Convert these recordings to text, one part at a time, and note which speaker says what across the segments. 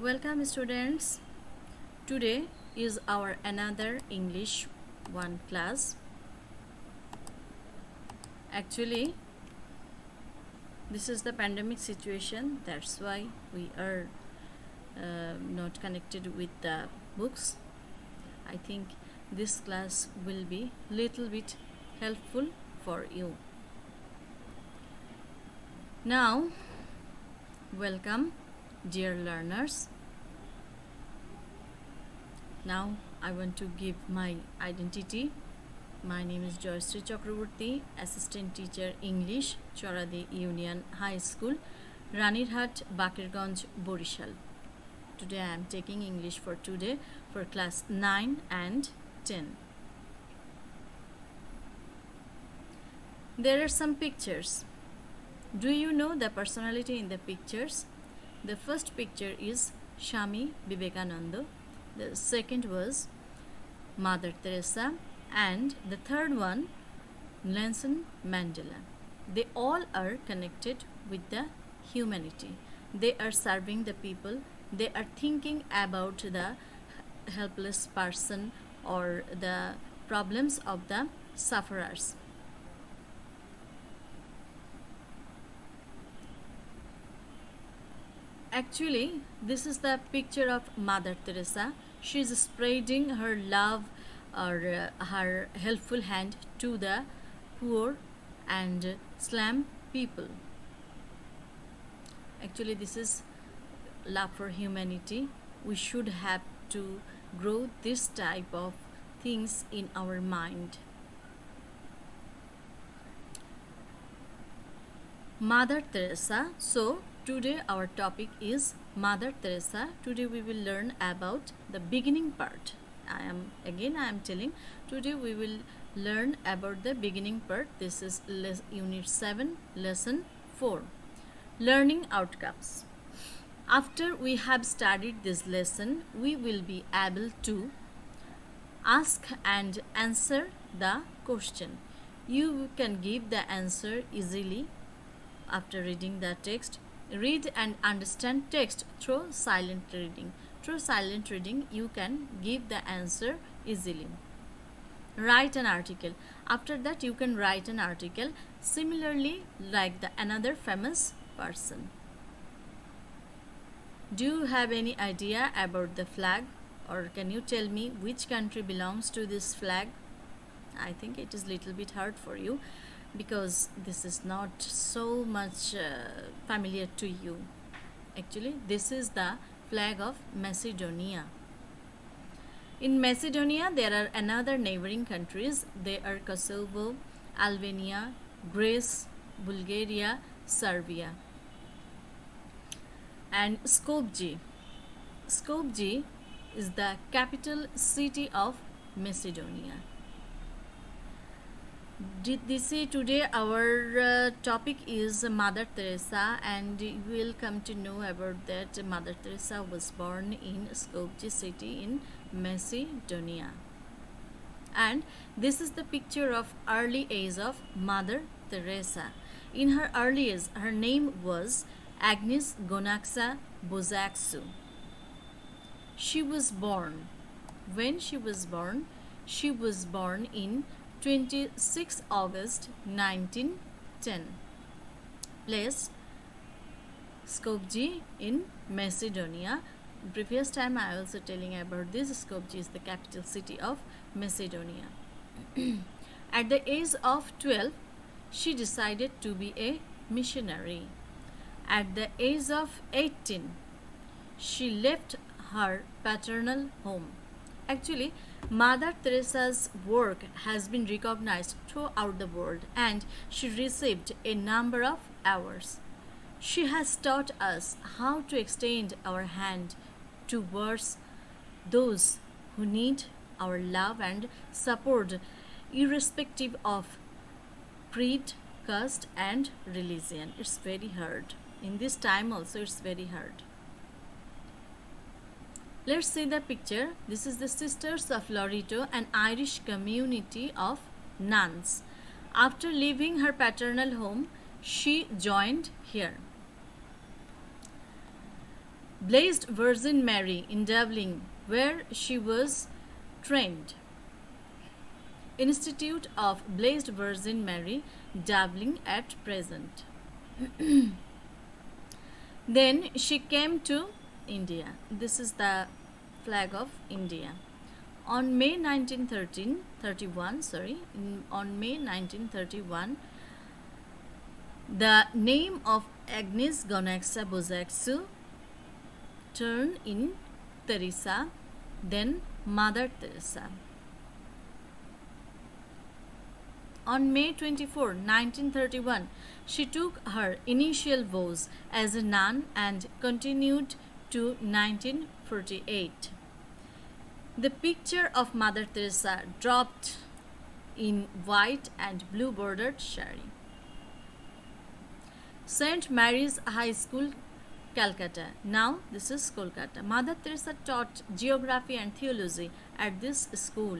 Speaker 1: Welcome students. Today is our another English 1 class. Actually, this is the pandemic situation, that's why we are not connected with the books. I think this class will be little bit helpful for you. Now, welcome dear learners. Now I want to give my identity. My name is Joyashree Chakraborty, Assistant Teacher English, Choradi Union High School, Ranirhat, Bakirganj, Borishal. Today I am taking English for today for class 9 and 10. There are some pictures. Do you know the personality in the pictures? The first picture is Swami Vivekananda. The second was Mother Teresa, and the third one Nelson Mandela. They all are connected with the humanity. They are serving the people. They are thinking about the helpless person or the problems of the sufferers. Actually, this is the picture of Mother Teresa. She is spreading her love or her helpful hand to the poor and slum people. Actually, this is love for humanity. We should have to grow this type of things in our mind. Mother Teresa. So today our topic is Mother Teresa. Today we will learn about the beginning part. I am telling, today we will learn about the beginning part. This is unit 7, lesson 4, learning outcomes. After we have studied this lesson, we will be able to ask and answer the question. You can give the answer easily after reading the text. Read and understand text through silent reading. Through silent reading, you can give the answer easily. Write an article. After that, you can write an article similarly like the another famous person. Do you have any idea about the flag, or can you tell me which country belongs to this flag? I think it is little bit hard for you, because this is not so much familiar to you. Actually, this is the flag of Macedonia. In Macedonia, there are another neighboring countries. They are Kosovo, Albania, Greece, Bulgaria, Serbia, and Skopje. Skopje is the capital city of Macedonia. Did they say today our topic is Mother Teresa, and you will come to know about that Mother Teresa was born in Skopje city in Macedonia. And this is the picture of early age of Mother Teresa. In her early age, her name was Agnes Gonaxa Bozaxu. She was born. When she was born in 26 August 1910. Place Skopje in Macedonia. Previous time I also telling about this. Skopje is the capital city of Macedonia. At the age of 12, she decided to be a missionary. At the age of 18, she left her paternal home. Actually, Mother Teresa's work has been recognized throughout the world, and she received a number of awards. She has taught us how to extend our hand towards those who need our love and support, irrespective of creed, caste, and religion. It's very hard. In this time also, it's very hard. Let's see the picture. This is the Sisters of Loreto, an Irish community of nuns. After leaving her paternal home, she joined here. Blessed Virgin Mary in Dublin, where she was trained. Institute of Blessed Virgin Mary, Dublin at present. Then she came to India. This is the flag of India. On May 1931, the name of Agnes Gonaxa Bozaxu turned in Teresa, then Mother Teresa. On May 24, 1931, she took her initial vows as a nun and continued to 1948. The picture of Mother Teresa dropped in white and blue bordered sari. St. Mary's High School, Calcutta. Now this is Kolkata. Mother Teresa taught geography and theology at this school.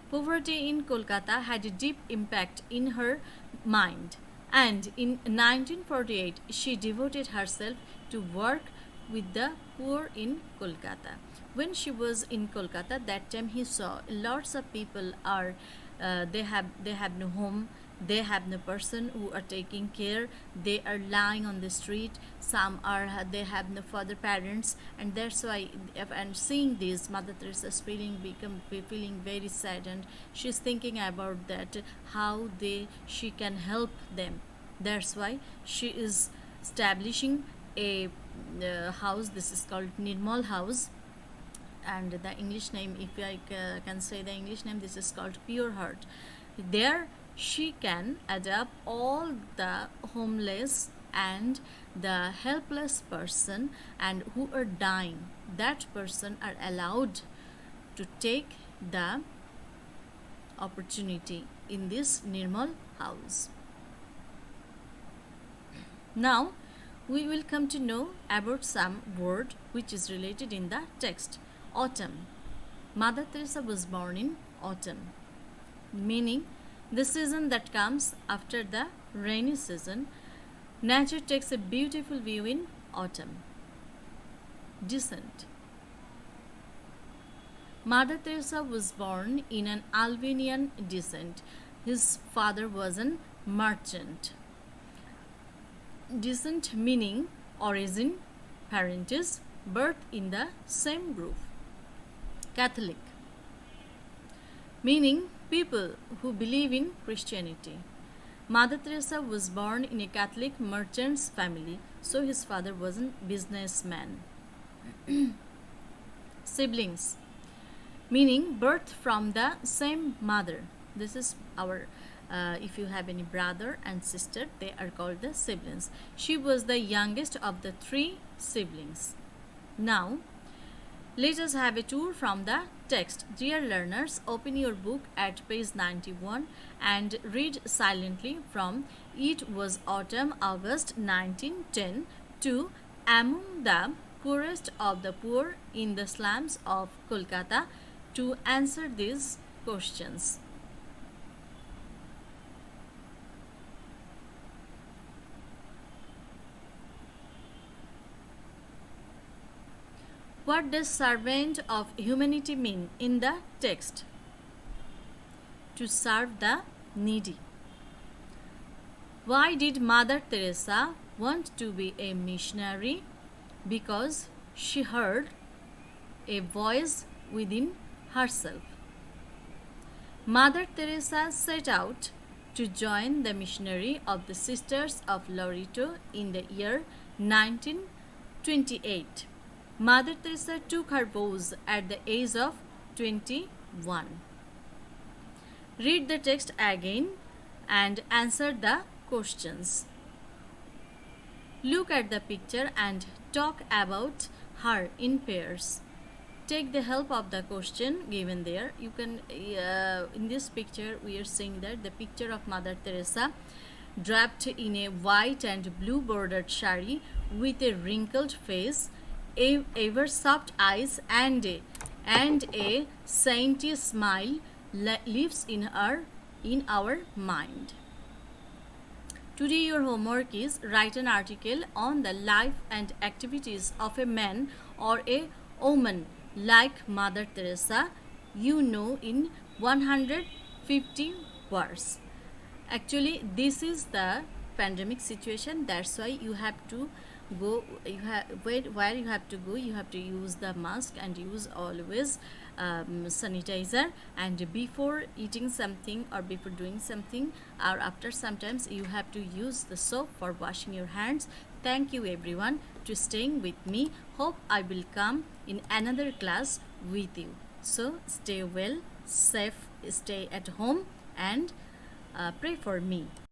Speaker 1: Poverty in Kolkata had a deep impact in her mind, and in 1948 she devoted herself to work with the poor in Kolkata. When she was in Kolkata, that time he saw lots of people are they have no home, they have no person who are taking care, they are lying on the street, some are they have no father parents, and that's why and seeing this, Mother Teresa is feeling very sad, and she's thinking about that how she can help them. That's why she is establishing a house. This is called Nirmal House, and the English name, if I can say the English name, this is called Pure Heart. There she can adopt all the homeless and the helpless person and who are dying. That person are allowed to take the opportunity in this Nirmal House. Now we will come to know about some word which is related in the text. Autumn. Mother Teresa was born in autumn, meaning the season that comes after the rainy season. Nature takes a beautiful view in autumn. Descent. Mother Teresa was born in an Albanian descent. His father was a merchant. Descent meaning origin, parentage, birth in the same group. Catholic meaning people who believe in Christianity. Mother Teresa was born in a Catholic merchant's family, so his father was a businessman. Siblings meaning birth from the same mother. This is our if you have any brother and sister, they are called the siblings. She was the youngest of the 3 siblings. Now let us have a tour from the text. Dear learners, open your book at page 91 and read silently from "It was autumn, August 1910" to "Among the poorest of the poor in the slums of Kolkata" to answer these questions. What does servant of humanity mean in the text? To serve the needy. Why did Mother Teresa want to be a missionary? Because she heard a voice within herself. Mother Teresa set out to join the missionary of the Sisters of Loreto in the year 1928. Mother Teresa took her vows at the age of 21. Read the text again and answer the questions. Look at the picture and talk about her in pairs. Take the help of the question given there. You can in this picture we are seeing that the picture of Mother Teresa draped in a white and blue bordered sari with a wrinkled face, ever soft eyes, and a saintly smile lives in our mind. Today your homework is write an article on the life and activities of a man or a woman like Mother Teresa, you know, in 150 words. Actually, this is the pandemic situation, that's why you have to go, where you have to go, you have to use the mask and use always sanitizer, and before eating something or before doing something or after, sometimes you have to use the soap for washing your hands. Thank you everyone to staying with me. Hope I will come in another class with you. So stay well, safe, stay at home, and pray for me.